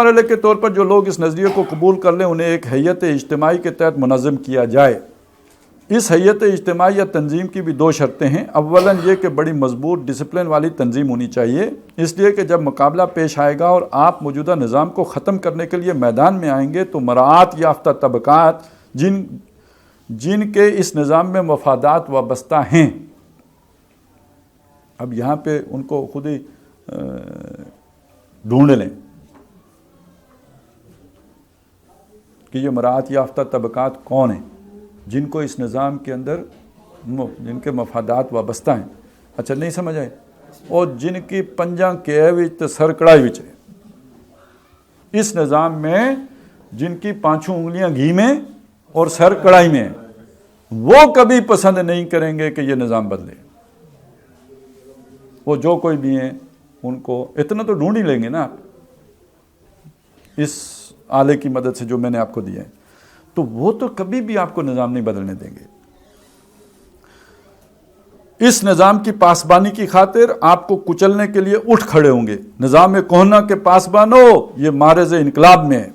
مرحلے کے طور پر جو لوگ اس نظریے کو قبول کر لیں انہیں ایک ہیئت اجتماعی کے تحت منظم کیا جائے۔ اس ہیئت اجتماعی یا تنظیم کی بھی 2 شرطیں ہیں۔ اولاً یہ کہ بڑی مضبوط ڈسپلن والی تنظیم ہونی چاہیے، اس لیے کہ جب مقابلہ پیش آئے گا اور آپ موجودہ نظام کو ختم کرنے کے لیے میدان میں آئیں گے تو مراعات یافتہ طبقات جن کے اس نظام میں مفادات وابستہ ہیں، اب یہاں پہ ان کو خود ہی ڈھونڈ لیں کہ یہ مراعات یافتہ طبقات کون ہیں جن کو اس نظام کے اندر جن کے مفادات وابستہ ہیں۔ اچھا نہیں سمجھ آئے؟ اور جن کی پنجاں کے سر کڑائی وچ ہے، اس نظام میں جن کی 5 انگلیاں گھی میں اور سر کڑائی میں ہیں، وہ کبھی پسند نہیں کریں گے کہ یہ نظام بدلے۔ وہ جو کوئی بھی ہیں ان کو اتنا تو ڈھونڈ ہی لیں گے نا آپ اس آلے کی مدد سے جو میں نے آپ کو دیا ہے، تو وہ تو کبھی بھی آپ کو نظام نہیں بدلنے دیں گے۔ اس نظام کی پاسبانی کی خاطر آپ کو کچلنے کے لیے اٹھ کھڑے ہوں گے۔ نظام کوہنا کے پاسبان ہو یہ معرض انقلاب میں ہے،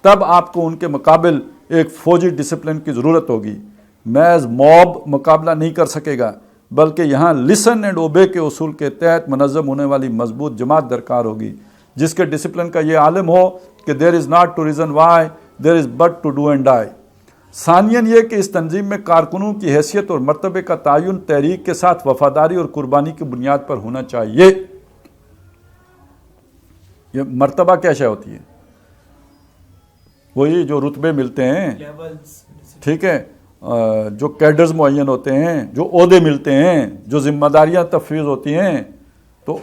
تب آپ کو ان کے مقابل ایک فوجی ڈسپلن کی ضرورت ہوگی۔ محض موب مقابلہ نہیں کر سکے گا، بلکہ یہاں لسن اینڈ اوبے کے اصول کے تحت منظم ہونے والی مضبوط جماعت درکار ہوگی، جس کے ڈسپلن کا یہ عالم ہو کہ there is not to reason why there is but to do and die. ثانیاً یہ کہ اس تنظیم میں کارکنوں کی حیثیت اور مرتبے کا تعین تحریک کے ساتھ وفاداری اور قربانی کی بنیاد پر ہونا چاہیے۔ یہ مرتبہ کیا شے ہوتی ہے؟ وہی جو رتبے ملتے ہیں، ٹھیک ہے، جو کیڈرز معین ہوتے ہیں، جو عہدے ملتے ہیں، جو ذمہ داریاں تفویض ہوتی ہیں، تو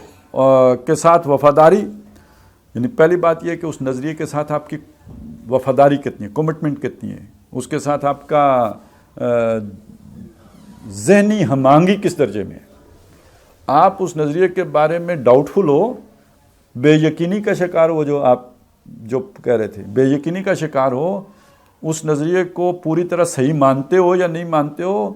کے ساتھ وفاداری، یعنی پہلی بات یہ کہ اس نظریے کے ساتھ آپ کی وفاداری کتنی ہے، کمٹمنٹ کتنی ہے، اس کے ساتھ آپ کا ذہنی ہم آہنگی کس درجے میں ہے۔ آپ اس نظریے کے بارے میں ڈاؤٹ فل ہو، بے یقینی کا شکار ہو، جو آپ جو کہہ رہے تھے بے یقینی کا شکار ہو، اس نظریے کو پوری طرح صحیح مانتے ہو یا نہیں مانتے ہو،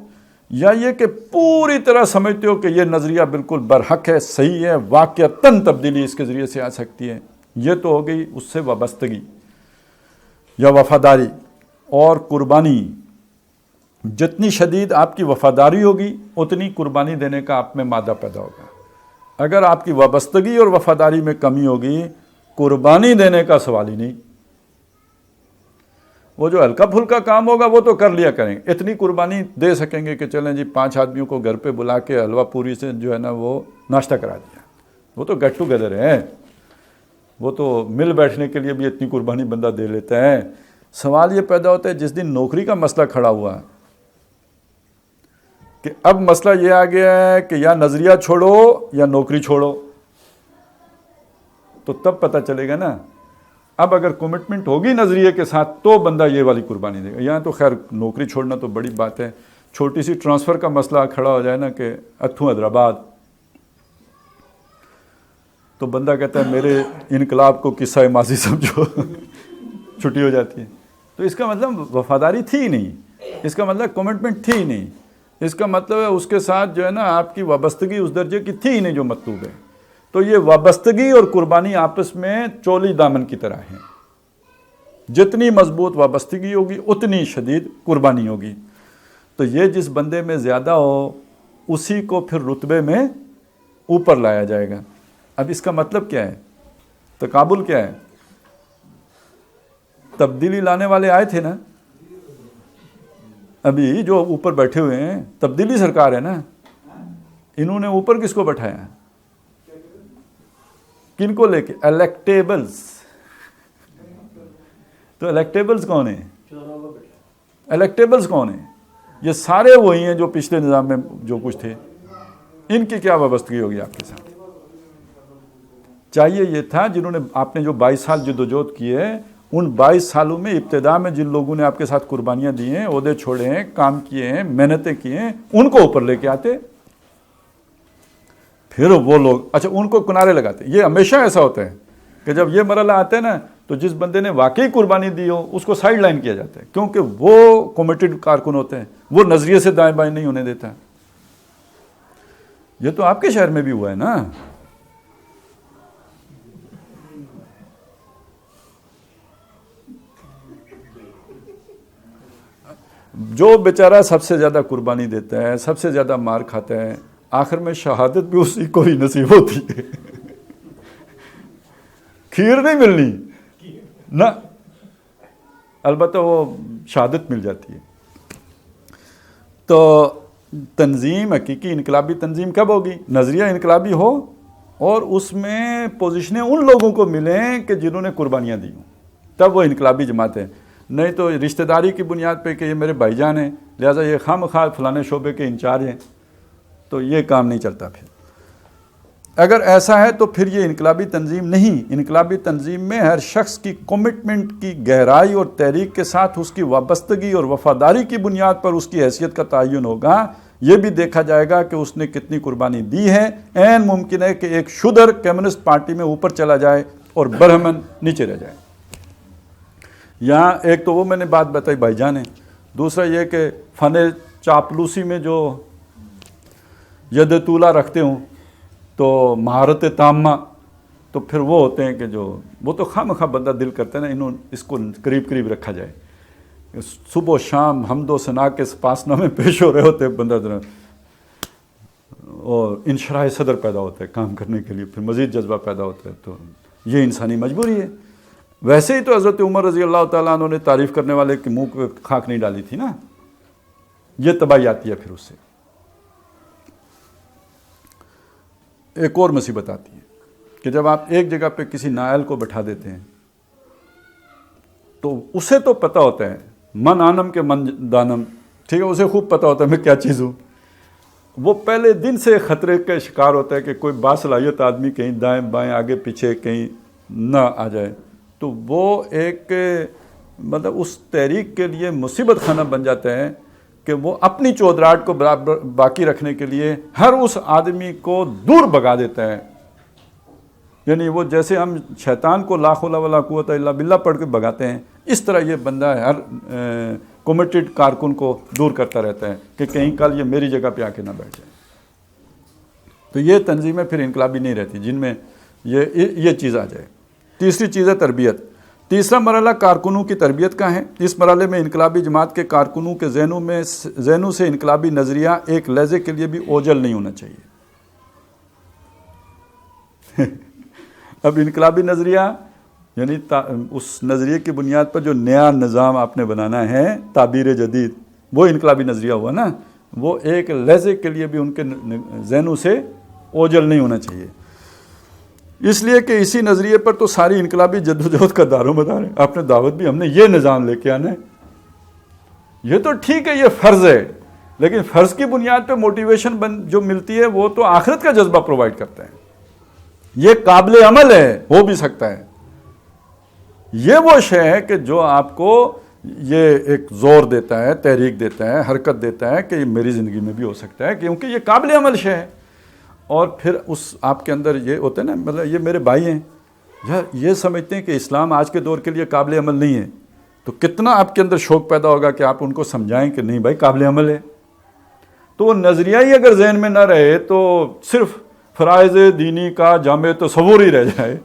یا یہ کہ پوری طرح سمجھتے ہو کہ یہ نظریہ بالکل برحق ہے، صحیح ہے، واقعتاً تبدیلی اس کے ذریعے سے آ سکتی ہے، یہ تو ہو گئی اس سے وابستگی یا وفاداری اور قربانی۔ جتنی شدید آپ کی وفاداری ہوگی اتنی قربانی دینے کا آپ میں مادہ پیدا ہوگا۔ اگر آپ کی وابستگی اور وفاداری میں کمی ہوگی، قربانی دینے کا سوال ہی نہیں۔ وہ جو ہلکا پھلکا کام ہوگا وہ تو کر لیا کریں، اتنی قربانی دے سکیں گے کہ چلیں جی 5 آدمیوں کو گھر پہ بلا کے حلوہ پوری سے جو ہے نا وہ ناشتہ کرا دیا، وہ تو گیٹ ٹوگیدر ہے، وہ تو مل بیٹھنے کے لیے بھی اتنی قربانی بندہ دے لیتا ہے۔ سوال یہ پیدا ہوتا ہے جس دن نوکری کا مسئلہ کھڑا ہوا کہ اب مسئلہ یہ آ گیا ہے کہ یا نظریہ چھوڑو یا نوکری چھوڑو، تو تب پتہ چلے گا نا۔ اب اگر کمٹمنٹ ہوگی نظریے کے ساتھ تو بندہ یہ والی قربانی دے گا۔ یہاں تو خیر نوکری چھوڑنا تو بڑی بات ہے، چھوٹی سی ٹرانسفر کا مسئلہ کھڑا ہو جائے نا کہ اتھو حیدرآباد، تو بندہ کہتا ہے میرے انقلاب کو قصہ ماضی سمجھو، چھٹی ہو جاتی ہے۔ تو اس کا مطلب وفاداری تھی ہی نہیں، اس کا مطلب کمٹمنٹ تھی ہی نہیں، اس کا مطلب ہے اس کے ساتھ جو ہے نا آپ کی وابستگی اس درجے کی تھی ہی نہیں جو مطلوب ہے۔ تو یہ وابستگی اور قربانی آپس میں چولی دامن کی طرح ہیں، جتنی مضبوط وابستگی ہوگی اتنی شدید قربانی ہوگی۔ تو یہ جس بندے میں زیادہ ہو اسی کو پھر رتبے میں اوپر لایا جائے گا۔ اب اس کا مطلب کیا ہے؟ تقابل کیا ہے؟ تبدیلی لانے والے آئے تھے نا، ابھی جو اوپر بیٹھے ہوئے ہیں تبدیلی سرکار ہے نا، انہوں نے اوپر کس کو بٹھایا؟ کن کو لے کے؟ الیکٹیبلز۔ تو الیکٹیبلز کون ہیں؟ الیکٹیبلز کون ہیں؟ یہ سارے وہی ہیں جو پچھلے نظام میں جو کچھ تھے۔ ان کی کیا وابستگی ہوگی آپ کے ساتھ؟ چاہیے یہ تھا جنہوں نے آپ نے جو 22 سال جدوجہد کی ہے، ان 22 سالوں میں ابتدا میں جن لوگوں نے آپ کے ساتھ قربانیاں دی ہیں، عہدے چھوڑے ہیں، کام کیے ہیں، محنتیں کی ہیں، ان کو اوپر لے کے آتے، پھر وہ لوگ اچھا ان کو کنارے لگاتے۔ یہ ہمیشہ ایسا ہوتا ہے کہ جب یہ مرحلہ آتا ہے نا تو جس بندے نے واقعی قربانی دی ہو اس کو سائڈ لائن کیا جاتا ہے، کیونکہ وہ کمیٹڈ کارکن ہوتے ہیں، وہ نظریے سے دائیں بائیں نہیں ہونے دیتا۔ یہ تو آپ کے شہر میں بھی ہوا ہے نا، جو بیچارہ سب سے زیادہ قربانی دیتا ہے, سب سے زیادہ مار کھاتا ہے, آخر میں شہادت بھی اسی کو ہی نصیب ہوتی ہے. کھیر نہیں ملنی نہ, البتہ وہ شہادت مل جاتی ہے. تو تنظیم, حقیقی انقلابی تنظیم کب ہوگی؟ نظریہ انقلابی ہو اور اس میں پوزیشنیں ان لوگوں کو ملیں کہ جنہوں نے قربانیاں دی ہوں, تب وہ انقلابی جماعت ہے. نہیں تو رشتہ داری کی بنیاد پہ کہ یہ میرے بھائی جان ہیں لہٰذا یہ خواہ مخواہ فلانے شعبے کے انچارج ہیں, تو یہ کام نہیں چلتا. پھر اگر ایسا ہے تو پھر یہ انقلابی تنظیم نہیں. انقلابی تنظیم میں ہر شخص کی کمٹمنٹ کی گہرائی اور تحریک کے ساتھ اس کی وابستگی اور وفاداری کی بنیاد پر اس کی حیثیت کا تعین ہوگا. یہ بھی دیکھا جائے گا کہ اس نے کتنی قربانی دی ہے. عین ممکن ہے کہ ایک شودر کمیونسٹ پارٹی میں اوپر چلا جائے اور برہمن نیچے رہ جائے. یہاں ایک تو وہ میں نے بات بتائی بھائی جان ہے, دوسرا یہ کہ فن چاپلوسی میں جو ید طولہ رکھتے ہوں تو مہارت تامہ, تو پھر وہ ہوتے ہیں کہ جو وہ تو خواہ مخواہ بندہ دل کرتا ہے نا اس کو قریب قریب رکھا جائے. صبح و شام حمد و ثنا کے پاسنا میں پیش ہو رہے ہوتے ہیں بندہ در, اور انشراح صدر پیدا ہوتا ہے کام کرنے کے لیے, پھر مزید جذبہ پیدا ہوتا ہے. تو یہ انسانی مجبوری ہے. ویسے ہی تو حضرت عمر رضی اللہ تعالیٰ عنہ نے تعریف کرنے والے کے منہ کو خاک نہیں ڈالی تھی نا. یہ تباہی آتی ہے پھر اس سے. ایک اور مصیبت آتی ہے کہ جب آپ ایک جگہ پہ کسی نائل کو بٹھا دیتے ہیں تو اسے تو پتہ ہوتا ہے من آنم کے من دانم, ٹھیک ہے, اسے خوب پتہ ہوتا ہے میں کیا چیز ہوں. وہ پہلے دن سے خطرے کا شکار ہوتا ہے کہ کوئی باصلاحیت آدمی کہیں دائیں بائیں آگے پیچھے کہیں نہ آ جائے. تو وہ ایک مطلب اس تحریک کے لیے مصیبت خانہ بن جاتا ہے کہ وہ اپنی چودراہٹ کو باقی رکھنے کے لیے ہر اس آدمی کو دور بھگا دیتا ہے. یعنی وہ جیسے ہم شیطان کو لا حول ولا قوت الا باللہ پڑھ کے بھگاتے ہیں, اس طرح یہ بندہ ہر کمیٹڈ کارکن کو دور کرتا رہتا ہے کہ کہیں کل یہ میری جگہ پہ آ کے نہ بیٹھ جائے. تو یہ تنظیمیں پھر انقلابی نہیں رہتی جن میں یہ چیز آ جائے. تیسری چیز ہے تربیت. تیسرا مرحلہ کارکنوں کی تربیت کا ہے. اس مرحلے میں انقلابی جماعت کے کارکنوں کے ذہنوں سے انقلابی نظریہ ایک لہجے کے لیے بھی اوجھل نہیں ہونا چاہیے. اب انقلابی نظریہ یعنی اس نظریے کی بنیاد پر جو نیا نظام آپ نے بنانا ہے, تعبیر جدید, وہ انقلابی نظریہ ہوا نا, وہ ایک لہجے کے لیے بھی ان کے ذہنوں سے اوجھل نہیں ہونا چاہیے. اس لیے کہ اسی نظریے پر تو ساری انقلابی جدوجہد کا دار و مدار ہے. آپ نے دعوت بھی ہم نے یہ نظام لے کے آنا ہے. یہ تو ٹھیک ہے, یہ فرض ہے, لیکن فرض کی بنیاد پہ موٹیویشن جو ملتی ہے وہ تو آخرت کا جذبہ پرووائڈ کرتا ہے. یہ قابل عمل ہے, ہو بھی سکتا ہے. یہ وہ شے ہے کہ جو آپ کو یہ ایک زور دیتا ہے, تحریک دیتا ہے, حرکت دیتا ہے کہ یہ میری زندگی میں بھی ہو سکتا ہے کیونکہ یہ قابل عمل شے ہے. اور پھر اس آپ کے اندر یہ ہوتا ہے نا, مطلب یہ میرے بھائی ہیں, یہ سمجھتے ہیں کہ اسلام آج کے دور کے لیے قابل عمل نہیں ہے, تو کتنا آپ کے اندر شوق پیدا ہوگا کہ آپ ان کو سمجھائیں کہ نہیں بھائی قابل عمل ہے. تو وہ نظریہ ہی اگر ذہن میں نہ رہے تو صرف فرائض دینی کا جامع تصور ہی رہ جائے,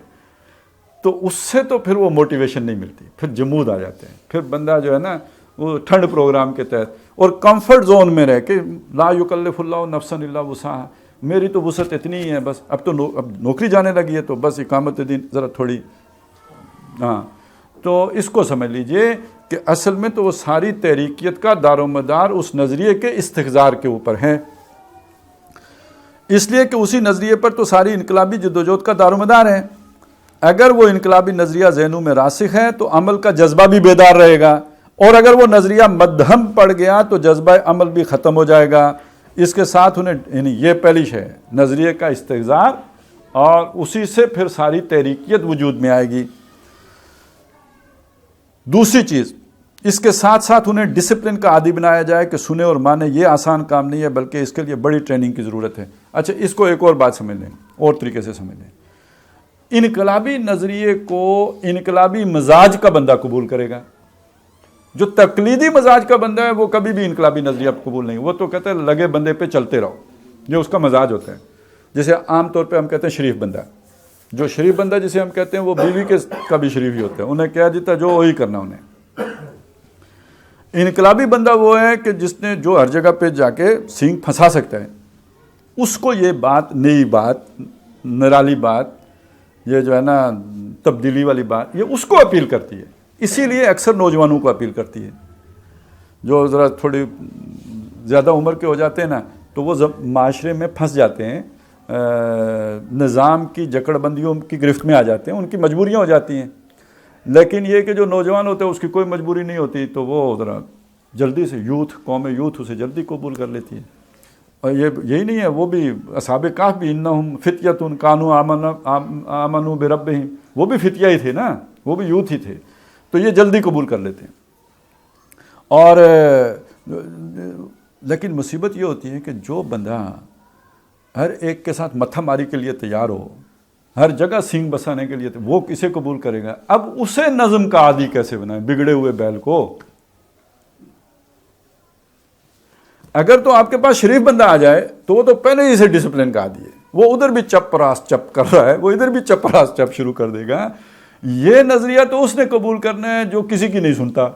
تو اس سے تو پھر وہ موٹیویشن نہیں ملتی, پھر جمود آ جاتے ہیں. پھر بندہ جو ہے نا وہ ٹھنڈ پروگرام کے تحت اور کمفرٹ زون میں رہ کے لا یکلف اللہ نفسا الا وسعہا, میری تو وسعت اتنی ہی ہے بس, اب تو اب نوکری جانے لگی ہے تو بس اقامت دین ذرا تھوڑی. ہاں, تو اس کو سمجھ لیجئے کہ اصل میں تو وہ ساری تحریکیت کا دار و مدار اس نظریے کے استحضار کے اوپر ہے. اس لیے کہ اسی نظریے پر تو ساری انقلابی جدوجہد کا دار و مدار ہے. اگر وہ انقلابی نظریہ ذہنوں میں راسخ ہے تو عمل کا جذبہ بھی بیدار رہے گا, اور اگر وہ نظریہ مدھم پڑ گیا تو جذبہ عمل بھی ختم ہو جائے گا. اس کے ساتھ انہیں یعنی یہ پہلی شے ہے نظریے کا استحضار, اور اسی سے پھر ساری تحریکیت وجود میں آئے گی. دوسری چیز, اس کے ساتھ ساتھ انہیں ڈسپلن کا عادی بنایا جائے کہ سنے اور مانے یہ آسان کام نہیں ہے بلکہ اس کے لیے بڑی ٹریننگ کی ضرورت ہے. اچھا, اس کو ایک اور بات سمجھ لیں, اور طریقے سے سمجھ لیں. انقلابی نظریے کو انقلابی مزاج کا بندہ قبول کرے گا. جو تقلیدی مزاج کا بندہ ہے وہ کبھی بھی انقلابی نظریہ قبول نہیں, وہ تو کہتے ہیں لگے بندے پہ چلتے رہو, یہ اس کا مزاج ہوتا ہے. جیسے عام طور پہ ہم کہتے ہیں شریف بندہ, جو شریف بندہ جسے ہم کہتے ہیں وہ بیوی کے کا بھی شریف ہی ہوتا ہے, انہیں کیا جیتا جو وہی کرنا انہیں. انقلابی بندہ وہ ہے کہ جس نے جو ہر جگہ پہ جا کے سینگ پھنسا سکتا ہے، اس کو یہ بات، نئی بات، نرالی بات، یہ جو ہے نا تبدیلی والی بات، یہ اس کو اپیل کرتی ہے. اسی لیے اکثر نوجوانوں کو اپیل کرتی ہے، جو ذرا تھوڑی زیادہ عمر کے ہو جاتے ہیں نا، تو وہ معاشرے میں پھنس جاتے ہیں، نظام کی جکڑ بندیوں کی گرفت میں آ جاتے ہیں، ان کی مجبوریاں ہو جاتی ہیں. لیکن یہ کہ جو نوجوان ہوتے ہیں اس کی کوئی مجبوری نہیں ہوتی، تو وہ ذرا جلدی سے قوم یوتھ اسے جلدی قبول کر لیتی ہے. اور یہی نہیں ہے، وہ بھی اصحاب کہف بھی انہم فتیۃ کانوا آمنوا بربہم، وہ بھی فتیہ ہی تھے نا، وہ بھی یوتھ ہی تھے، تو یہ جلدی قبول کر لیتے ہیں. اور لیکن مصیبت یہ ہوتی ہے کہ جو بندہ ہر ایک کے ساتھ متھا ماری کے لیے تیار ہو، ہر جگہ سینگ بسانے کے لیے، وہ کسے قبول کرے گا؟ اب اسے نظم کا عادی کیسے بنائے بگڑے ہوئے بیل کو؟ اگر تو آپ کے پاس شریف بندہ آ جائے تو وہ تو پہلے ہی سے ڈسپلن کا عادی ہے، وہ ادھر بھی چپ راس چپ کر رہا ہے، وہ ادھر بھی چپ راس چپ شروع کر دے گا. یہ نظریہ تو اس نے قبول کرنا ہے جو کسی کی نہیں سنتا.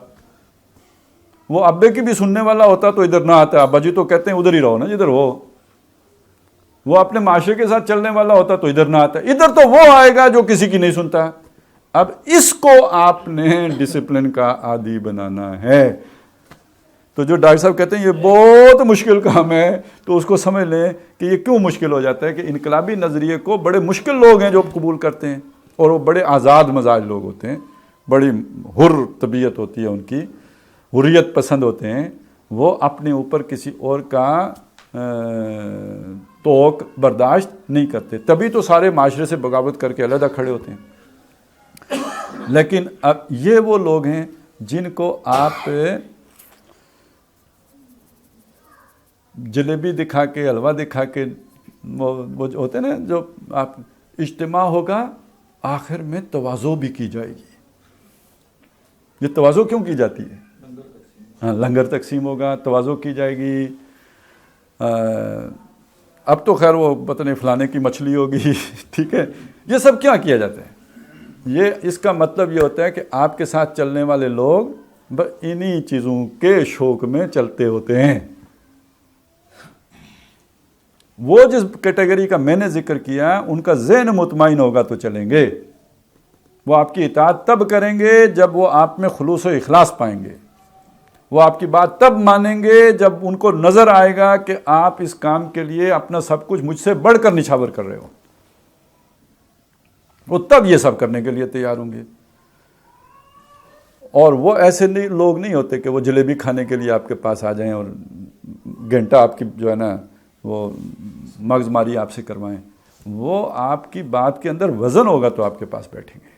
وہ ابے کی بھی سننے والا ہوتا تو ادھر نہ آتا، ابا جی تو کہتے ہیں ادھر ہی رہو نا جدھر ہو. وہ اپنے معاشرے کے ساتھ چلنے والا ہوتا تو ادھر نہ آتا، ادھر تو وہ آئے گا جو کسی کی نہیں سنتا. اب اس کو آپ نے ڈسپلن کا عادی بنانا ہے. تو جو ڈاکٹر صاحب کہتے ہیں یہ بہت مشکل کام ہے، تو اس کو سمجھ لیں کہ یہ کیوں مشکل ہو جاتا ہے کہ انقلابی نظریے کو بڑے مشکل لوگ ہیں جو قبول کرتے ہیں، اور وہ بڑے آزاد مزاج لوگ ہوتے ہیں، بڑی حر طبیعت ہوتی ہے ان کی، حریت پسند ہوتے ہیں، وہ اپنے اوپر کسی اور کا توق برداشت نہیں کرتے. تبھی تو سارے معاشرے سے بغاوت کر کے علیحدہ کھڑے ہوتے ہیں. لیکن اب یہ وہ لوگ ہیں جن کو آپ جلیبی دکھا کے، حلوہ دکھا کے، وہ جو ہوتے ہیں نا، جو آپ اجتماع ہوگا آخر میں تواضع بھی کی جائے گی. یہ تواضع کیوں کی جاتی ہے؟ ہاں، لنگر تقسیم ہوگا، تواضع کی جائے گی. اب تو خیر وہ پتہ نہیں فلانے کی مچھلی ہوگی ٹھیک ہے. یہ سب کیا کیا جاتا ہے؟ یہ اس کا مطلب یہ ہوتا ہے کہ آپ کے ساتھ چلنے والے لوگ انہی چیزوں کے شوق میں چلتے ہوتے ہیں. وہ جس کیٹیگری کا میں نے ذکر کیا ان کا ذہن مطمئن ہوگا تو چلیں گے. وہ آپ کی اطاعت تب کریں گے جب وہ آپ میں خلوص و اخلاص پائیں گے. وہ آپ کی بات تب مانیں گے جب ان کو نظر آئے گا کہ آپ اس کام کے لیے اپنا سب کچھ مجھ سے بڑھ کر نچھاور کر رہے ہو. وہ تب یہ سب کرنے کے لیے تیار ہوں گے. اور وہ ایسے لوگ نہیں ہوتے کہ وہ جلیبی کھانے کے لیے آپ کے پاس آ جائیں اور گھنٹہ آپ کی جو ہے نا وہ مغز ماری آپ سے کروائیں. وہ آپ کی بات کے اندر وزن ہوگا تو آپ کے پاس بیٹھیں گے.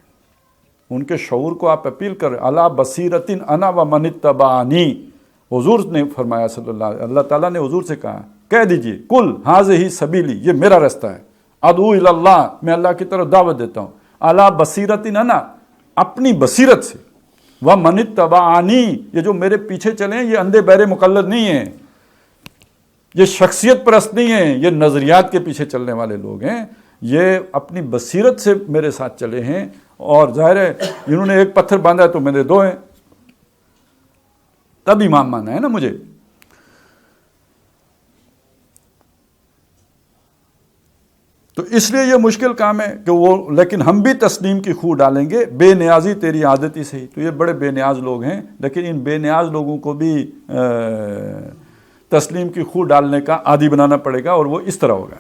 ان کے شعور کو آپ اپیل کر رہے. علی بصیرۃ انا ومن اتبعنی، حضور نے فرمایا صلی اللہ تعالیٰ نے حضور سے کہا کہہ دیجئے کل ھذہ سبیلی، یہ میرا راستہ ہے، ادعو الی اللہ، میں اللہ کی طرف دعوت دیتا ہوں، علی بصیرۃ انا، اپنی بصیرت سے، ومن اتبعنی، یہ جو میرے پیچھے چلیں یہ اندھے بہرے مقلد نہیں ہیں، یہ شخصیت پرست نہیں ہیں، یہ نظریات کے پیچھے چلنے والے لوگ ہیں. یہ اپنی بصیرت سے میرے ساتھ چلے ہیں. اور ظاہر ہے انہوں نے ایک پتھر باندھا ہے تو میرے دو ہیں، تب امام مانا ہے نا مجھے. تو اس لیے یہ مشکل کام ہے کہ وہ، لیکن ہم بھی تسلیم کی خو ڈالیں گے. بے نیازی تیری عادت ہی صحیح. تو یہ بڑے بے نیاز لوگ ہیں، لیکن ان بے نیاز لوگوں کو بھی تسلیم کی خو ڈالنے کا عادی بنانا پڑے گا، اور وہ اس طرح ہوگا.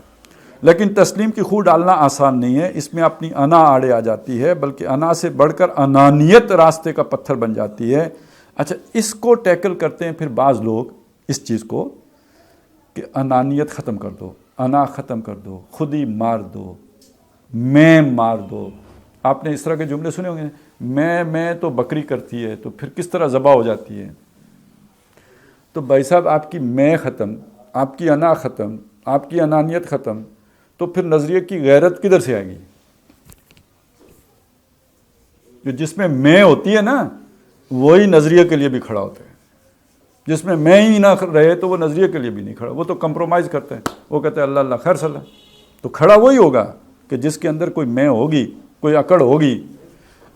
لیکن تسلیم کی خو ڈالنا آسان نہیں ہے. اس میں اپنی انا آڑے آ جاتی ہے، بلکہ انا سے بڑھ کر انانیت راستے کا پتھر بن جاتی ہے. اچھا، اس کو ٹیکل کرتے ہیں پھر بعض لوگ اس چیز کو کہ انانیت ختم کر دو، انا ختم کر دو، خود ہی مار دو، میں مار دو. آپ نے اس طرح کے جملے سنے ہوں گے، میں تو بکری کرتی ہے تو پھر کس طرح ذبح ہو جاتی ہے. تو بھائی صاحب آپ کی میں ختم، آپ کی انا ختم، آپ کی انانیت ختم، تو پھر نظریے کی غیرت کدھر سے آئے گی؟ جو جس میں میں ہوتی ہے نا وہی نظریے کے لیے بھی کھڑا ہوتا ہے. جس میں میں ہی نہ رہے تو وہ نظریے کے لیے بھی نہیں کھڑا. وہ تو کمپرومائز کرتے ہیں، وہ کہتے ہیں اللہ اللہ خیر صلی. تو کھڑا وہی ہوگا کہ جس کے اندر کوئی میں ہوگی، کوئی اکڑ ہوگی.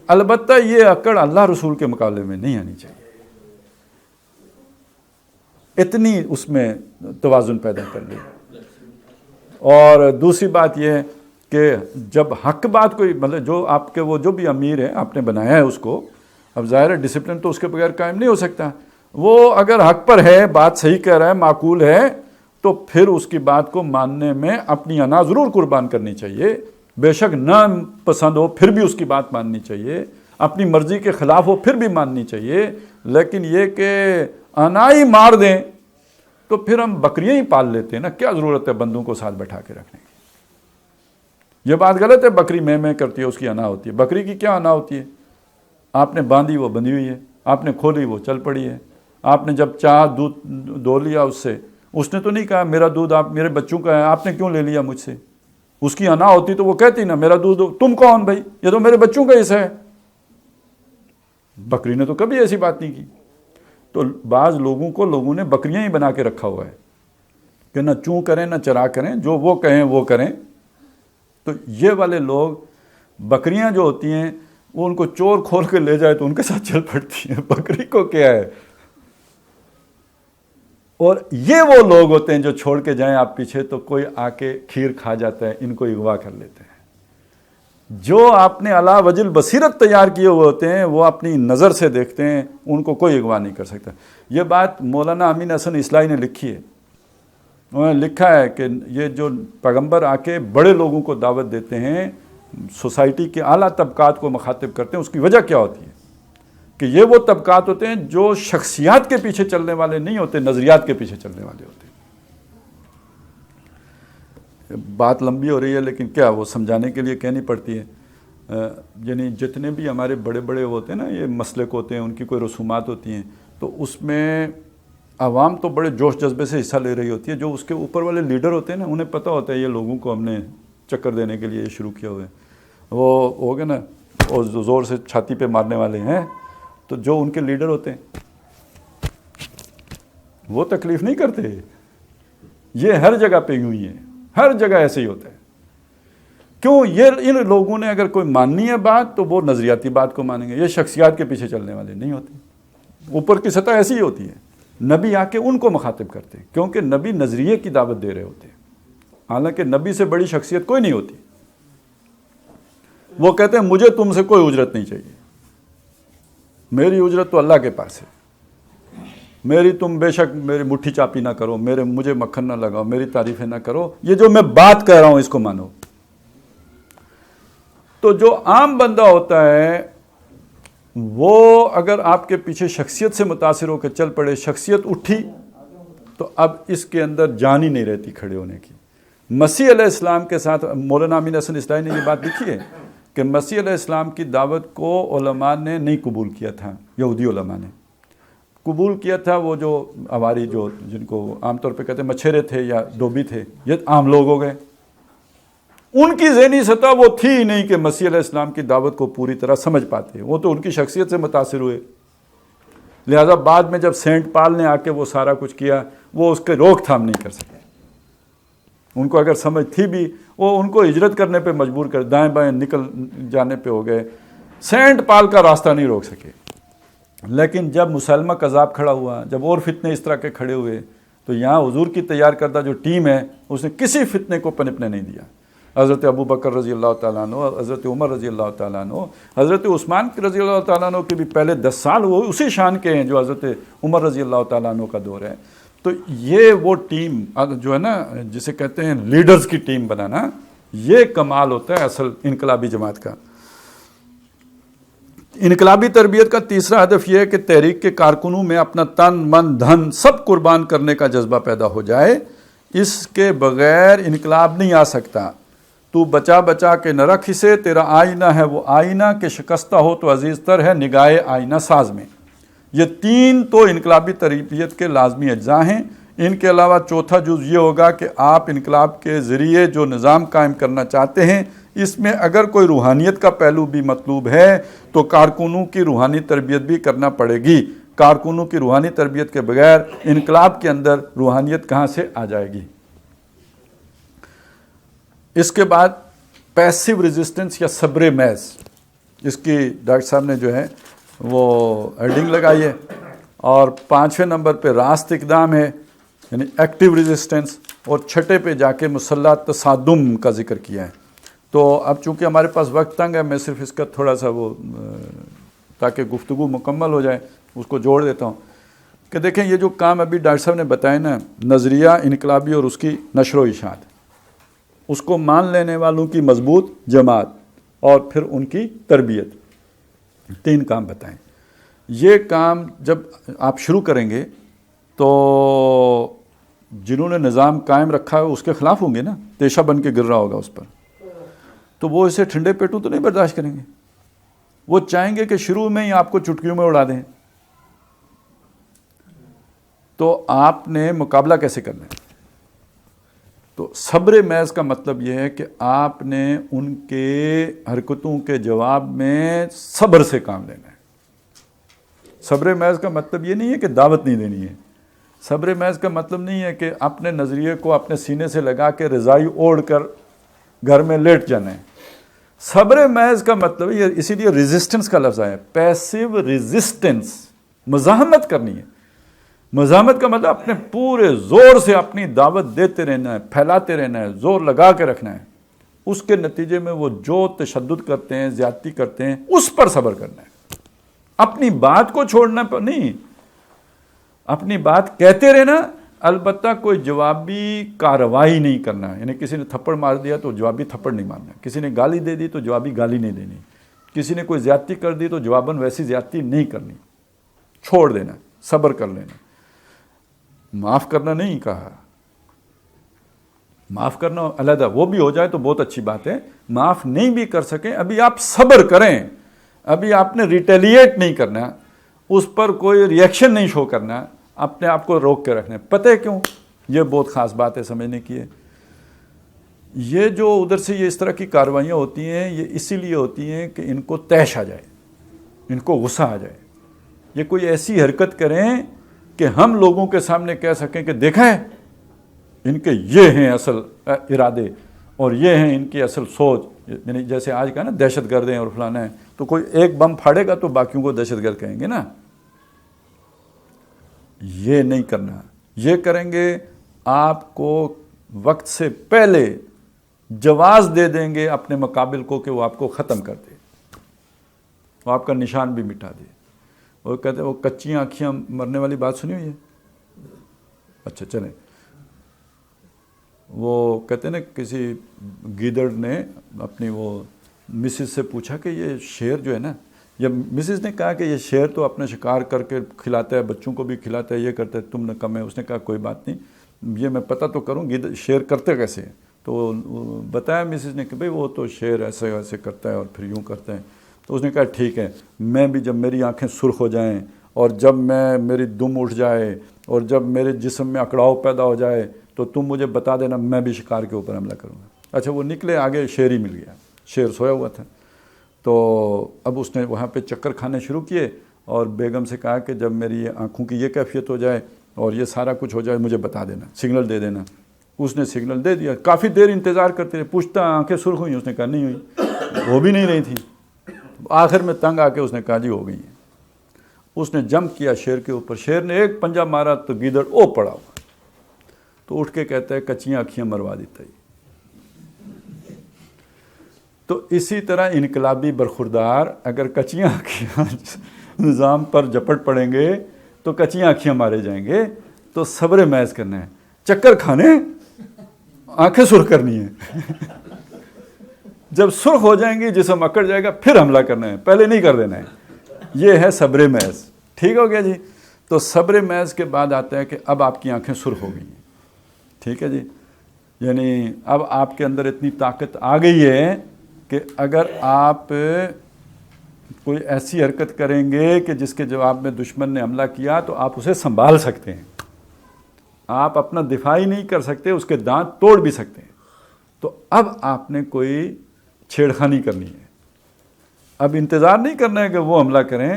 البتہ یہ اکڑ اللہ رسول کے مقابلے میں نہیں آنی چاہیے. اتنی اس میں توازن پیدا کر لی. اور دوسری بات یہ ہے کہ جب حق بات کوئی مطلب جو آپ کے وہ جو بھی امیر ہے آپ نے بنایا ہے اس کو، اب ظاہر ہے ڈسپلن تو اس کے بغیر قائم نہیں ہو سکتا. وہ اگر حق پر ہے، بات صحیح کہہ رہا ہے، معقول ہے، تو پھر اس کی بات کو ماننے میں اپنی انا ضرور قربان کرنی چاہیے. بے شک نہ پسند ہو پھر بھی اس کی بات ماننی چاہیے، اپنی مرضی کے خلاف ہو پھر بھی ماننی چاہیے. لیکن یہ کہ انا ہی مار دیں تو پھر ہم بکریاں ہی پال لیتے ہیں نا، کیا ضرورت ہے بندوں کو ساتھ بیٹھا کے رکھنے کی. یہ بات غلط ہے. بکری میں کرتی ہے، اس کی انا ہوتی ہے. بکری کی کیا انا ہوتی ہے؟ آپ نے باندھی وہ بندھی ہوئی ہے، آپ نے کھولی وہ چل پڑی ہے. آپ نے جب چاہ دودھ دو لیا اس نے تو نہیں کہا میرا دودھ آپ میرے بچوں کا ہے، آپ نے کیوں لے لیا مجھ سے. اس کی انا ہوتی تو وہ کہتی نا میرا دودھ، تم کون بھائی، یہ تو میرے بچوں کا حصہ ہے. بکری نے تو کبھی ایسی بات نہیں کی. تو بعض لوگوں نے بکریاں ہی بنا کے رکھا ہوا ہے کہ نہ چوں کریں نہ چرا کریں، جو وہ کہیں وہ کریں. تو یہ والے لوگ بکریاں جو ہوتی ہیں وہ ان کو چور کھول کے لے جائے تو ان کے ساتھ چل پڑتی ہیں. بکری کو کیا ہے. اور یہ وہ لوگ ہوتے ہیں جو چھوڑ کے جائیں آپ پیچھے تو کوئی آ کے کھیر کھا جاتا ہے، ان کو اغوا کر لیتے ہیں. جو آپ نے علا وجل بصیرت تیار کیے ہوئے ہوتے ہیں وہ اپنی نظر سے دیکھتے ہیں، ان کو کوئی اغوا نہیں کر سکتا. یہ بات مولانا امین حسن اصلاحی نے لکھی ہے. انہوں نے لکھا ہے کہ یہ جو پیغمبر آ کے بڑے لوگوں کو دعوت دیتے ہیں، سوسائٹی کے اعلیٰ طبقات کو مخاطب کرتے ہیں، اس کی وجہ کیا ہوتی ہے کہ یہ وہ طبقات ہوتے ہیں جو شخصیات کے پیچھے چلنے والے نہیں ہوتے، نظریات کے پیچھے چلنے والے ہوتے ہیں. بات لمبی ہو رہی ہے لیکن کیا وہ سمجھانے کے لیے کہنی پڑتی ہے. یعنی جتنے بھی ہمارے بڑے بڑے ہوتے ہیں نا، یہ مسلک ہوتے ہیں، ان کی کوئی رسومات ہوتی ہیں، تو اس میں عوام تو بڑے جوش جذبے سے حصہ لے رہی ہوتی ہے. جو اس کے اوپر والے لیڈر ہوتے ہیں نا، انہیں پتہ ہوتا ہے یہ لوگوں کو ہم نے چکر دینے کے لیے شروع کیا ہوا ہے. وہ ہو گئے نا، وہ زور سے چھاتی پہ مارنے والے ہیں. تو جو ان کے لیڈر ہوتے ہیں وہ تکلیف نہیں کرتے. یہ ہر جگہ پہ یوں ہی ہے، ہر جگہ ایسے ہی ہوتا ہے. کیوں؟ یہ ان لوگوں نے اگر کوئی ماننی ہے بات تو وہ نظریاتی بات کو مانیں گے. یہ شخصیات کے پیچھے چلنے والے نہیں ہوتے. اوپر کی سطح ایسی ہی ہوتی ہے. نبی آ کے ان کو مخاطب کرتے ہیں کیونکہ نبی نظریے کی دعوت دے رہے ہوتے ہیں. حالانکہ نبی سے بڑی شخصیت کوئی نہیں ہوتی. وہ کہتے ہیں مجھے تم سے کوئی اجرت نہیں چاہیے، میری اجرت تو اللہ کے پاس ہے. میری تم بے شک میری مٹھی چاپی نہ کرو، مجھے مکھن نہ لگاؤ، میری تعریفیں نہ کرو، یہ جو میں بات کہہ رہا ہوں اس کو مانو. تو جو عام بندہ ہوتا ہے وہ اگر آپ کے پیچھے شخصیت سے متاثر ہو کے چل پڑے، شخصیت اٹھی تو اب اس کے اندر جان ہی نہیں رہتی کھڑے ہونے کی. مسیح علیہ السلام کے ساتھ مولانا امین حسن اصلاحی نے یہ بات لکھی ہے کہ مسیح علیہ السلام کی دعوت کو علماء نے نہیں قبول کیا تھا. یہودی علماء نے قبول کیا تھا، وہ جو ہماری جو جن کو عام طور پہ کہتے ہیں مچھیرے تھے یا دھوبی تھے، یہ عام لوگ ہو گئے. ان کی ذہنی سطح وہ تھی ہی نہیں کہ مسیح علیہ السلام کی دعوت کو پوری طرح سمجھ پاتے. وہ تو ان کی شخصیت سے متاثر ہوئے. لہذا بعد میں جب سینٹ پال نے آ کے وہ سارا کچھ کیا، وہ اس کے روک تھام نہیں کر سکے. ان کو اگر سمجھ تھی بھی وہ ان کو ہجرت کرنے پہ مجبور کر، دائیں بائیں نکل جانے پہ ہو گئے. سینٹ پال کا راستہ نہیں روک سکے. لیکن جب مسلمہ کذاب کھڑا ہوا، جب اور فتنے اس طرح کے کھڑے ہوئے، تو یہاں حضور کی تیار کردہ جو ٹیم ہے اس نے کسی فتنے کو پنپنے نہیں دیا. حضرت ابو بکر رضی اللہ تعالیٰ عنہ، حضرت عمر رضی اللہ تعالیٰ عنہ، حضرت عثمان رضی اللہ تعالیٰ عنہ کے بھی پہلے 10 سال وہ اسی شان کے ہیں جو حضرت عمر رضی اللہ تعالیٰ عنہ کا دور ہے. تو یہ وہ ٹیم جو ہے نا، جسے کہتے ہیں لیڈرز کی ٹیم بنانا، یہ کمال ہوتا ہے اصل انقلابی جماعت کا. انقلابی تربیت کا تیسرا ہدف یہ ہے کہ تحریک کے کارکنوں میں اپنا تن من دھن سب قربان کرنے کا جذبہ پیدا ہو جائے. اس کے بغیر انقلاب نہیں آ سکتا. تو بچا بچا کے نہ رکھ اسے، تیرا آئینہ ہے وہ آئینہ کہ شکستہ ہو تو عزیز تر ہے نگاہ آئینہ ساز میں. یہ 3 تو انقلابی تربیت کے لازمی اجزاء ہیں. ان کے علاوہ چوتھا جز یہ ہوگا کہ آپ انقلاب کے ذریعے جو نظام قائم کرنا چاہتے ہیں، اس میں اگر کوئی روحانیت کا پہلو بھی مطلوب ہے تو کارکنوں کی روحانی تربیت بھی کرنا پڑے گی. کارکنوں کی روحانی تربیت کے بغیر انقلاب کے اندر روحانیت کہاں سے آ جائے گی؟ اس کے بعد پیسیو ریزسٹنس یا صبر محض، اس کی ڈاکٹر صاحب نے جو ہے وہ ہیڈنگ لگائی ہے. اور 5ویں نمبر پہ راست اقدام ہے یعنی ایکٹیو ریزسٹنس، اور 6 پہ جا کے مسلح تصادم کا ذکر کیا ہے۔ تو اب چونکہ ہمارے پاس وقت تنگ ہے، میں صرف اس کا تھوڑا سا وہ تاکہ گفتگو مکمل ہو جائے اس کو جوڑ دیتا ہوں کہ دیکھیں یہ جو کام ابھی ڈاکٹر صاحب نے بتایا نا، نظریہ انقلابی اور اس کی نشر و اشاعت، اس کو مان لینے والوں کی مضبوط جماعت، اور پھر ان کی تربیت، 3 کام بتائیں۔ یہ کام جب آپ شروع کریں گے تو جنہوں نے نظام قائم رکھا ہے اس کے خلاف ہوں گے نا، تیشہ بن کے گر رہا ہوگا اس پر، تو وہ اسے ٹھنڈے پیٹوں تو نہیں برداشت کریں گے، وہ چاہیں گے کہ شروع میں ہی آپ کو چٹکیوں میں اڑا دیں۔ تو آپ نے مقابلہ کیسے کرنا ہے؟ تو صبر محض کا مطلب یہ ہے کہ آپ نے ان کے حرکتوں کے جواب میں صبر سے کام لینا ہے۔ صبر محض کا مطلب یہ نہیں ہے کہ دعوت نہیں دینی ہے، صبر محض کا مطلب نہیں ہے کہ اپنے نظریے کو اپنے سینے سے لگا کے رضائی اوڑھ کر گھر میں لیٹ جانا ہے۔ صبر محض کا مطلب یہ، اسی لیے ریزسٹنس کا لفظ آیا، پیسیو ریزسٹنس، مزاحمت کرنی ہے۔ مزاحمت کا مطلب اپنے پورے زور سے اپنی دعوت دیتے رہنا ہے، پھیلاتے رہنا ہے، زور لگا کے رکھنا ہے۔ اس کے نتیجے میں وہ جو تشدد کرتے ہیں، زیادتی کرتے ہیں، اس پر صبر کرنا ہے۔ اپنی بات کو چھوڑنا پر نہیں، اپنی بات کہتے رہنا، البتہ کوئی جوابی کارروائی نہیں کرنا، یعنی کسی نے تھپڑ مار دیا تو جوابی تھپڑ نہیں مارنا، کسی نے گالی دے دی تو جوابی گالی نہیں دینی، کسی نے کوئی زیادتی کر دی تو جواباً ویسی زیادتی نہیں کرنی، چھوڑ دینا، صبر کر لینا۔ معاف کرنا نہیں کہا، معاف کرنا علیحدہ، وہ بھی ہو جائے تو بہت اچھی بات ہے، معاف نہیں بھی کر سکیں ابھی آپ صبر کریں، ابھی آپ نے ریٹیلیٹ نہیں کرنا، اس پر کوئی ری ایکشن نہیں شو کرنا، اپنے آپ کو روک کے رکھنا ہے۔ پتہ ہے کیوں؟ یہ بہت خاص بات ہے سمجھنے کی ہے۔ یہ جو ادھر سے یہ اس طرح کی کاروائیاں ہوتی ہیں، یہ اسی لیے ہوتی ہیں کہ ان کو طیش آ جائے، ان کو غصہ آ جائے، یہ کوئی ایسی حرکت کریں کہ ہم لوگوں کے سامنے کہہ سکیں کہ دیکھا ہے ان کے یہ ہیں اصل ارادے اور یہ ہیں ان کی اصل سوچ، یعنی جیسے آج کا نا دہشت گرد ہیں اور فلانا ہے، تو کوئی ایک بم پھاڑے گا تو باقیوں کو دہشت گرد کہیں گے نا۔ یہ نہیں کرنا، یہ کریں گے آپ کو وقت سے پہلے جواز دے دیں گے اپنے مقابل کو کہ وہ آپ کو ختم کر دے، وہ آپ کا نشان بھی مٹا دے۔ وہ کہتے ہیں وہ کچی آنکھیاں مرنے والی بات سنی ہوئی ہے؟ اچھا چلیں، وہ کہتے ہیں نا کسی گیدڑ نے اپنی وہ مسز سے پوچھا کہ یہ شیر جو ہے نا، یا مسز نے کہا کہ یہ شیر تو اپنا شکار کر کے کھلاتا ہے، بچوں کو بھی کھلاتا ہے، یہ کرتا ہے، تم نے کم ہے۔ اس نے کہا کوئی بات نہیں، یہ میں پتہ تو کروں شیر کرتے کیسے ہیں۔ تو بتایا مسز نے کہ بھئی وہ تو شیر ایسے ایسے کرتا ہے اور پھر یوں کرتا ہے۔ تو اس نے کہا ٹھیک ہے، میں بھی جب میری آنکھیں سرخ ہو جائیں اور جب میری دم اٹھ جائے اور جب میرے جسم میں اکڑاؤ پیدا ہو جائے تو تم مجھے بتا دینا، میں بھی شکار کے اوپر حملہ کروں گا۔ اچھا وہ نکلے، آگے شیر ہی مل گیا، شیر سویا ہوا تھا۔ تو اب اس نے وہاں پہ چکر کھانے شروع کیے اور بیگم سے کہا کہ جب میری آنکھوں کی یہ کیفیت ہو جائے اور یہ سارا کچھ ہو جائے مجھے بتا دینا، سگنل دے دینا۔ اس نے سگنل دے دیا، کافی دیر انتظار کرتے رہے، پوچھتا آنکھیں سرخ ہوئی؟ اس نے کہا نہیں ہوئی، وہ بھی نہیں رہی تھی۔ آخر میں تنگ آ کے اس نے کہا جی ہو گئی ہیں۔ اس نے جمپ کیا شیر کے اوپر، شیر نے ایک پنجہ مارا تو گیدڑ او پڑا ہوا، تو اٹھ کے کہتا ہے کچیاں آنکھیاں مروا دیتا ہے۔ تو اسی طرح انقلابی برخوردار اگر کچیاں آنکھیاں نظام پر جپٹ پڑیں گے تو کچیاں آنکھیاں مارے جائیں گے۔ تو صبر محض کرنا ہے، چکر کھانے، آنکھیں سرخ کرنی ہے۔ جب سرخ ہو جائیں گی، جسم اکڑ جائے گا، پھر حملہ کرنا ہے، پہلے نہیں کر دینا ہے۔ یہ ہے صبر محض۔ ٹھیک ہو گیا جی؟ تو صبر محض کے بعد آتا ہے کہ اب آپ کی آنکھیں سرخ ہو گئی ہیں۔ ٹھیک ہے جی؟ یعنی اب آپ کے اندر اتنی طاقت آ گئی ہے کہ اگر آپ کوئی ایسی حرکت کریں گے کہ جس کے جواب میں دشمن نے حملہ کیا تو آپ اسے سنبھال سکتے ہیں، آپ اپنا دفاع ہی نہیں کر سکتے، اس کے دانت توڑ بھی سکتے ہیں۔ تو اب آپ نے کوئی چھیڑخانی کرنی ہے، اب انتظار نہیں کرنا ہے کہ وہ حملہ کریں،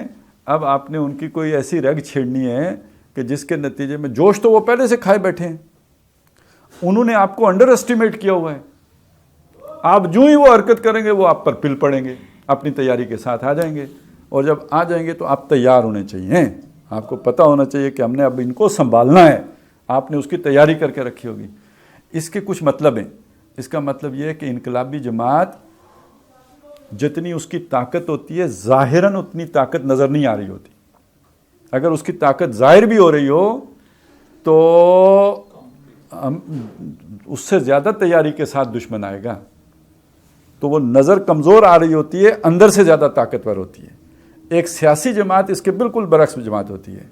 اب آپ نے ان کی کوئی ایسی رگ چھیڑنی ہے کہ جس کے نتیجے میں جوش تو وہ پہلے سے کھائے بیٹھے ہیں، انہوں نے آپ کو انڈر اسٹیمیٹ کیا ہوا ہے، آپ جو ہی وہ حرکت کریں گے وہ آپ پر پل پڑیں گے، اپنی تیاری کے ساتھ آ جائیں گے، اور جب آ جائیں گے تو آپ تیار ہونے چاہیے۔ آپ کو پتہ ہونا چاہیے کہ ہم نے اب ان کو سنبھالنا ہے، آپ نے اس کی تیاری کر کے رکھی ہوگی۔ اس کے کچھ مطلب ہیں۔ اس کا مطلب یہ ہے کہ انقلابی جماعت جتنی اس کی طاقت ہوتی ہے ظاہراً اتنی طاقت نظر نہیں آ رہی ہوتی۔ اگر اس کی طاقت ظاہر بھی ہو رہی ہو تو اس سے زیادہ تیاری کے ساتھ دشمن آئے گا، تو وہ نظر کمزور آ رہی ہوتی ہے، اندر سے زیادہ طاقتور ہوتی ہے۔ ایک سیاسی جماعت اس کے بالکل برعکس جماعت ہوتی ہے،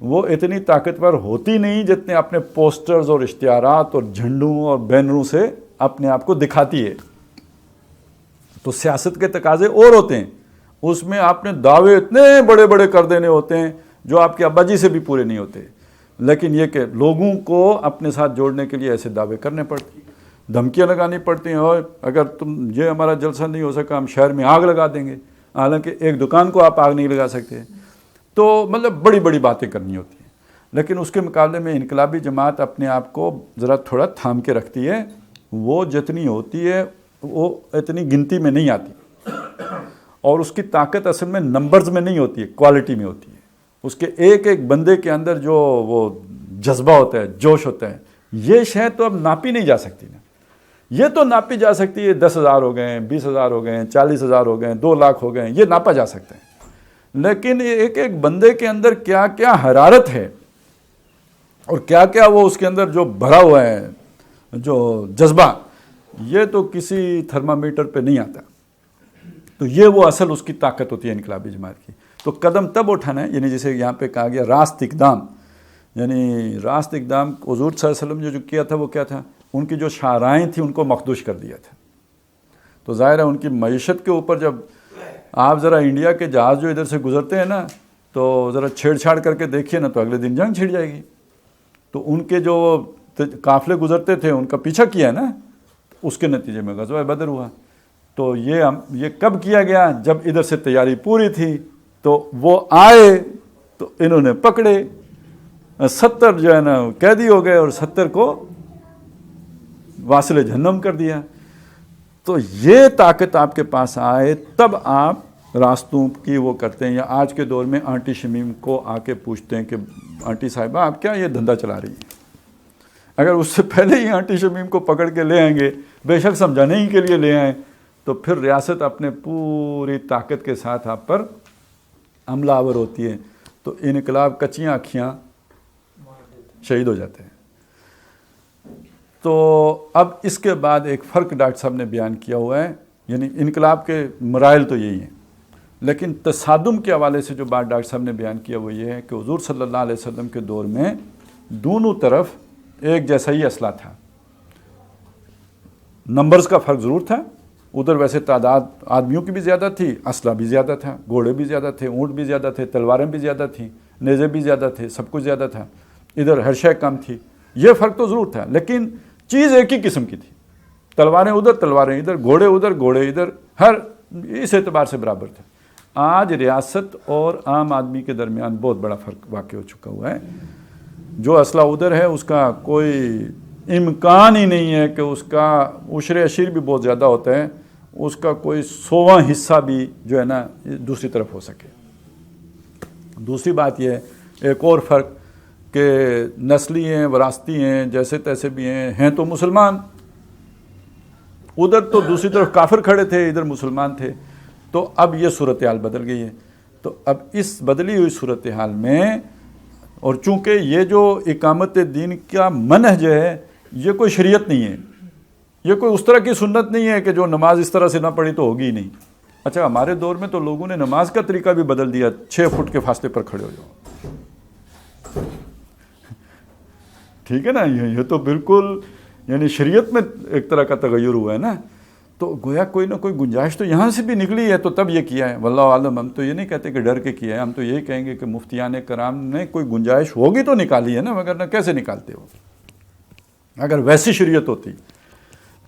وہ اتنی طاقتور ہوتی نہیں جتنے اپنے پوسٹرز اور اشتہارات اور جھنڈوں اور بینروں سے اپنے آپ کو دکھاتی ہے۔ تو سیاست کے تقاضے اور ہوتے ہیں، اس میں آپ نے دعوے اتنے بڑے بڑے کر دینے ہوتے ہیں جو آپ کے ابا جی سے بھی پورے نہیں ہوتے، لیکن یہ کہ لوگوں کو اپنے ساتھ جوڑنے کے لیے ایسے دعوے کرنے پڑتے ہیں، دھمکیاں لگانی پڑتی ہیں، اور اگر یہ ہمارا جلسہ نہیں ہو سکا ہم شہر میں آگ لگا دیں گے، حالانکہ ایک دکان کو آپ آگ نہیں لگا سکتے۔ تو مطلب بڑی بڑی باتیں کرنی ہوتی ہیں، لیکن اس کے مقابلے میں انقلابی جماعت اپنے آپ کو ذرا تھوڑا تھام کے رکھتی ہے، وہ جتنی ہوتی ہے وہ اتنی گنتی میں نہیں آتی، اور اس کی طاقت اصل میں نمبرز میں نہیں ہوتی ہے، کوالٹی میں ہوتی ہے۔ اس کے ایک ایک بندے کے اندر جو وہ جذبہ ہوتا ہے، جوش ہوتا ہے، یہ شے تو اب ناپی نہیں جا سکتی نا۔ یہ تو ناپی جا سکتی ہے، 10,000 ہو گئے ہیں، 20,000 ہو گئے ہیں، 40,000 ہو گئے ہیں، 2 لاکھ ہو گئے ہیں، یہ ناپا جا سکتا ہے، لیکن ایک ایک بندے کے اندر کیا کیا حرارت ہے اور کیا کیا وہ اس کے اندر جو بھرا ہوا ہے جو جذبہ، یہ تو کسی تھرمامیٹر پہ نہیں آتا۔ تو یہ وہ اصل اس کی طاقت ہوتی ہے انقلابی جماعت کی۔ تو قدم تب اٹھانا ہے، یعنی جسے یہاں پہ کہا گیا راست اقدام، یعنی راست اقدام حضور صلی اللہ علیہ وسلم نے جو کیا تھا وہ کیا تھا، ان کی جو شاہراہیں تھیں ان کو مخدوش کر دیا تھا۔ تو ظاہر ہے ان کی معیشت کے اوپر جب آپ ذرا انڈیا کے جہاز جو ادھر سے گزرتے ہیں نا تو ذرا چھیڑ چھاڑ کر کے دیکھیے نا تو اگلے دن جنگ چھڑ جائے گی۔ تو ان کے جو قافلے گزرتے تھے ان کا پیچھا کیا ہے نا، اس کے نتیجے میں غزوہ بدر ہوا۔ تو یہ کب کیا گیا؟ جب ادھر سے تیاری پوری تھی، تو وہ آئے تو انہوں نے پکڑے، 70 جو ہے نا قیدی ہو گئے اور 70 کو واصل جہنم کر دیا۔ تو یہ طاقت آپ کے پاس آئے تب آپ راستوں کی وہ کرتے ہیں۔ یا آج کے دور میں آنٹی شمیم کو آ کے پوچھتے ہیں کہ آنٹی صاحبہ آپ کیا یہ دھندا چلا رہی ہیں؟ اگر اس سے پہلے ہی آنٹی شمیم کو پکڑ کے لے آئیں گے، بے شک سمجھانے ہی کے لیے لے آئیں، تو پھر ریاست اپنے پوری طاقت کے ساتھ آپ پر حملہ آور ہوتی ہے، تو انقلاب کچیاں آنکھیاں شہید ہو جاتے ہیں۔ تو اب اس کے بعد ایک فرق ڈاکٹر صاحب نے بیان کیا ہوا ہے، یعنی انقلاب کے مراحل تو یہی ہیں، لیکن تصادم کے حوالے سے جو بات ڈاکٹر صاحب نے بیان کیا وہ یہ ہے کہ حضور صلی اللہ علیہ وسلم کے دور میں دونوں طرف ایک جیسا ہی اسلحہ تھا، نمبرز کا فرق ضرور تھا، ادھر ویسے تعداد آدمیوں کی بھی زیادہ تھی، اسلحہ بھی زیادہ تھا، گھوڑے بھی زیادہ تھے، اونٹ بھی زیادہ تھے، تلواریں بھی زیادہ تھیں، نیزے بھی زیادہ تھے، سب کچھ زیادہ تھا، ادھر ہر شے کم تھی۔ یہ فرق تو ضرور تھا، لیکن چیز ایک ہی قسم کی تھی، تلواریں ادھر تلواریں ادھر، گھوڑے ادھر گھوڑے ادھر، ہر اس اعتبار سے برابر تھا۔ آج ریاست اور عام آدمی کے درمیان بہت بڑا فرق واقع ہو چکا ہوا ہے۔ جو اسلحہ ادھر ہے اس کا کوئی امکان ہی نہیں ہے کہ اس کا عشر اشیر بھی بہت زیادہ ہوتا ہے، اس کا کوئی 100واں حصہ بھی جو ہے نا دوسری طرف ہو سکے۔ دوسری بات یہ ہے، ایک اور فرق کہ نسلی ہیں، وراثتی ہیں، جیسے تیسے بھی ہیں تو مسلمان، ادھر تو دوسری طرف کافر کھڑے تھے، ادھر مسلمان تھے۔ تو اب یہ صورتحال بدل گئی ہے۔ تو اب اس بدلی ہوئی صورتحال میں، اور چونکہ یہ جو اقامت دین کا منہج ہے یہ کوئی شریعت نہیں ہے، یہ کوئی اس طرح کی سنت نہیں ہے کہ جو نماز اس طرح سے نہ پڑھی تو ہوگی ہی نہیں۔ اچھا، ہمارے دور میں تو لوگوں نے نماز کا طریقہ بھی بدل دیا، 6 فٹ کے فاصلے پر کھڑے ہو جاؤ، ٹھیک ہے نا؟ یہ تو بالکل یعنی شریعت میں ایک طرح کا تغیر ہوا ہے نا۔ تو گویا کوئی نہ کوئی گنجائش تو یہاں سے بھی نکلی ہے، تو تب یہ کیا ہے، واللہ عالم۔ ہم تو یہ نہیں کہتے کہ ڈر کے کیا ہے، ہم تو یہی کہیں گے کہ مفتیان کرام نے کوئی گنجائش ہوگی تو نکالی ہے نا، مگر نہ کیسے نکالتے ہو؟ اگر ویسی شریعت ہوتی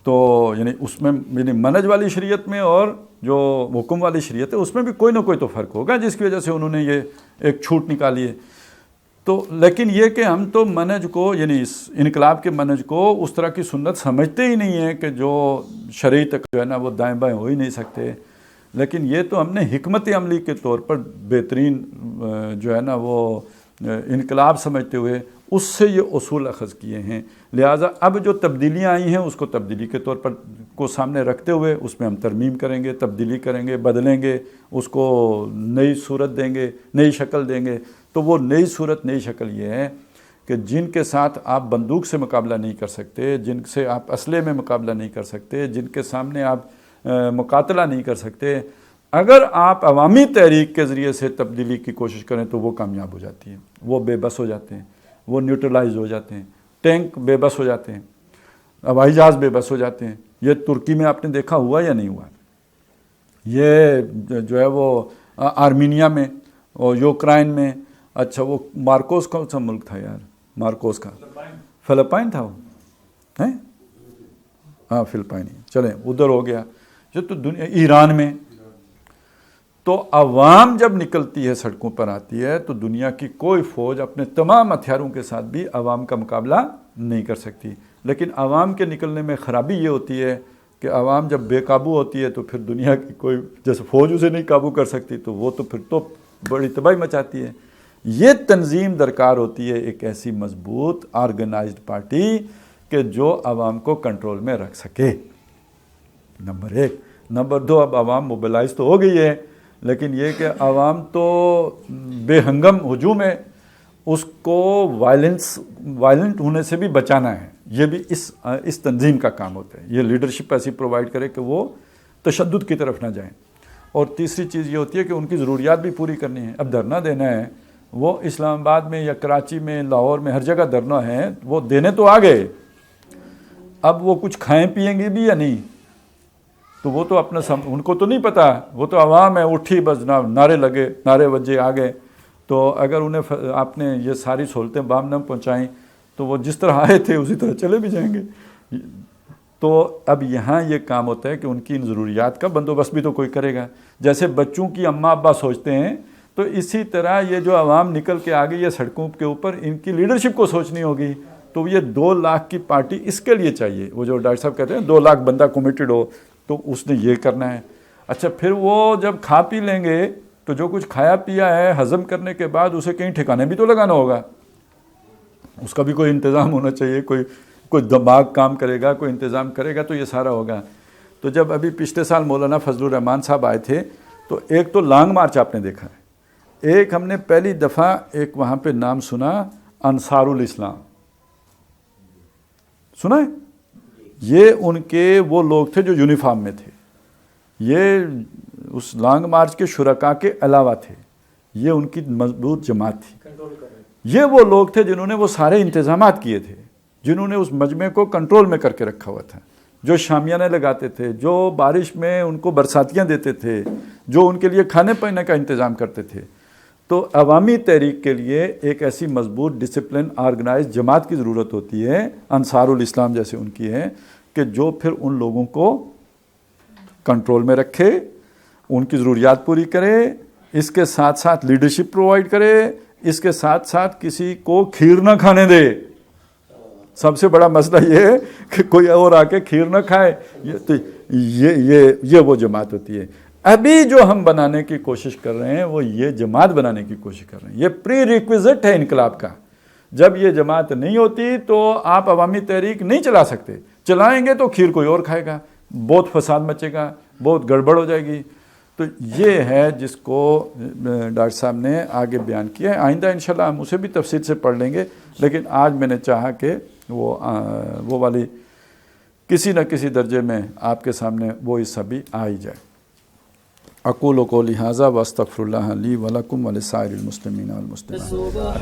تو یعنی اس میں یعنی منہج والی شریعت میں اور جو حکم والی شریعت ہے اس میں بھی کوئی نہ کوئی تو فرق ہوگا، جس کی وجہ سے انہوں نے یہ ایک چھوٹ نکالی ہے۔ تو لیکن یہ کہ ہم تو منہج کو یعنی اس انقلاب کے منہج کو اس طرح کی سنت سمجھتے ہی نہیں ہیں کہ جو شرعی تک جو ہے نا وہ دائیں بائیں ہو ہی نہیں سکتے، لیکن یہ تو ہم نے حکمت عملی کے طور پر بہترین جو ہے نا وہ انقلاب سمجھتے ہوئے اس سے یہ اصول اخذ کیے ہیں. لہٰذا اب جو تبدیلیاں آئی ہیں اس کو تبدیلی کے طور پر کو سامنے رکھتے ہوئے اس میں ہم ترمیم کریں گے, تبدیلی کریں گے, بدلیں گے, اس کو نئی صورت دیں گے, نئی شکل دیں گے. تو وہ نئی صورت, نئی شکل یہ ہے کہ جن کے ساتھ آپ بندوق سے مقابلہ نہیں کر سکتے, جن سے آپ اسلحے میں مقابلہ نہیں کر سکتے, جن کے سامنے آپ مقاتلہ نہیں کر سکتے, اگر آپ عوامی تحریک کے ذریعے سے تبدیلی کی کوشش کریں تو وہ کامیاب ہو جاتی ہے. وہ بے بس ہو جاتے ہیں, وہ نیوٹرلائز ہو جاتے ہیں, ٹینک بے بس ہو جاتے ہیں, ہوائی جہاز بے بس ہو جاتے ہیں. یہ ترکی میں آپ نے دیکھا ہوا یا نہیں ہوا؟ یہ جو ہے وہ آرمینیا میں اور یوکرائن میں, اچھا وہ مارکوس کون سا ملک تھا یار, مارکوس کا فلپائن تھا وہ, ہاں فلپائن, چلیں ادھر ہو گیا. جو تو دنیا, ایران میں تو عوام جب نکلتی ہے سڑکوں پر آتی ہے تو دنیا کی کوئی فوج اپنے تمام ہتھیاروں کے ساتھ بھی عوام کا مقابلہ نہیں کر سکتی. لیکن عوام کے نکلنے میں خرابی یہ ہوتی ہے کہ عوام جب بے قابو ہوتی ہے تو پھر دنیا کی کوئی جیسے فوج اسے نہیں قابو کر سکتی تو وہ تو پھر تو بڑی تباہی مچاتی ہے. یہ تنظیم درکار ہوتی ہے ایک ایسی مضبوط آرگنائزڈ پارٹی کہ جو عوام کو کنٹرول میں رکھ سکے. نمبر 1. نمبر 2, اب عوام موبلائز تو ہو گئی ہے لیکن یہ کہ عوام تو بے ہنگم ہجوم ہے, اس کو وائلنٹ ہونے سے بھی بچانا ہے. یہ بھی اس تنظیم کا کام ہوتا ہے. یہ لیڈرشپ ایسی پرووائڈ کرے کہ وہ تشدد کی طرف نہ جائیں. اور تیسری چیز یہ ہوتی ہے کہ ان کی ضروریات بھی پوری کرنی ہے. اب دھرنا دینا ہے, وہ اسلام آباد میں یا کراچی میں, لاہور میں, ہر جگہ دھرنا ہے, وہ دینے تو آ گئے, اب وہ کچھ کھائیں پیئیں گے بھی یا نہیں تو وہ تو اپنا ان کو تو نہیں پتا, وہ تو عوام ہے اٹھی بس نعرے لگے, نعرے وجے آ گئے. تو اگر انہیں آپ نے یہ ساری سہولتیں بام نہ پہنچائیں تو وہ جس طرح آئے تھے اسی طرح چلے بھی جائیں گے. تو اب یہاں یہ کام ہوتا ہے کہ ان کی ان ضروریات کا بندوبست بھی تو کوئی کرے گا. جیسے بچوں کی اماں ابا سوچتے ہیں تو اسی طرح یہ جو عوام نکل کے آ گئی ہے سڑکوں کے اوپر, ان کی لیڈرشپ کو سوچنی ہوگی. تو یہ 2 لاکھ کی پارٹی اس کے لیے چاہیے. وہ جو ڈاکٹر صاحب کہتے ہیں 2 لاکھ بندہ کمیٹڈ ہو تو اس نے یہ کرنا ہے. اچھا پھر وہ جب کھا پی لیں گے تو جو کچھ کھایا پیا ہے ہضم کرنے کے بعد اسے کہیں ٹھکانے بھی تو لگانا ہوگا, اس کا بھی کوئی انتظام ہونا چاہیے. کوئی دماغ کام کرے گا, کوئی انتظام کرے گا تو یہ سارا ہوگا. تو جب ابھی پچھلے سال مولانا فضل الرحمان صاحب آئے تھے تو ایک تو لانگ مارچ آپ نے دیکھا ہے, ایک ہم نے پہلی دفعہ ایک وہاں پہ نام سنا انصار الاسلام, سنا ہے؟ یہ ان کے وہ لوگ تھے جو یونیفارم میں تھے, یہ اس لانگ مارچ کے شرکاء کے علاوہ تھے, یہ ان کی مضبوط جماعت تھی. یہ وہ لوگ تھے جنہوں نے وہ سارے انتظامات کیے تھے, جنہوں نے اس مجمع کو کنٹرول میں کر کے رکھا ہوا تھا, جو شامیانے لگاتے تھے, جو بارش میں ان کو برساتیاں دیتے تھے, جو ان کے لیے کھانے پینے کا انتظام کرتے تھے. تو عوامی تحریک کے لیے ایک ایسی مضبوط ڈسپلن آرگنائز جماعت کی ضرورت ہوتی ہے, انصار الاسلام جیسے ان کی ہے, کہ جو پھر ان لوگوں کو کنٹرول میں رکھے, ان کی ضروریات پوری کرے, اس کے ساتھ ساتھ لیڈرشپ پرووائڈ کرے, اس کے ساتھ ساتھ کسی کو کھیر نہ کھانے دے. سب سے بڑا مسئلہ یہ ہے کہ کوئی اور آ کے کھیر نہ کھائے. یہ وہ جماعت ہوتی ہے. ابھی جو ہم بنانے کی کوشش کر رہے ہیں وہ یہ جماعت بنانے کی کوشش کر رہے ہیں. یہ پری ریکویزٹ ہے انقلاب کا. جب یہ جماعت نہیں ہوتی تو آپ عوامی تحریک نہیں چلا سکتے. چلائیں گے تو کھیر کوئی اور کھائے گا, بہت فساد مچے گا, بہت گڑبڑ ہو جائے گی. تو یہ ہے جس کو ڈاکٹر صاحب نے آگے بیان کیا ہے. آئندہ انشاءاللہ ہم اسے بھی تفصیل سے پڑھ لیں گے, لیکن آج میں نے چاہا کہ وہ والی کسی نہ کسی درجے میں آپ کے سامنے وہ حصہ بھی آ ہی جائے. اقول قولی ھذا واستغفر اللہ لی ولکم ولسائر المسلمین والمسلمات.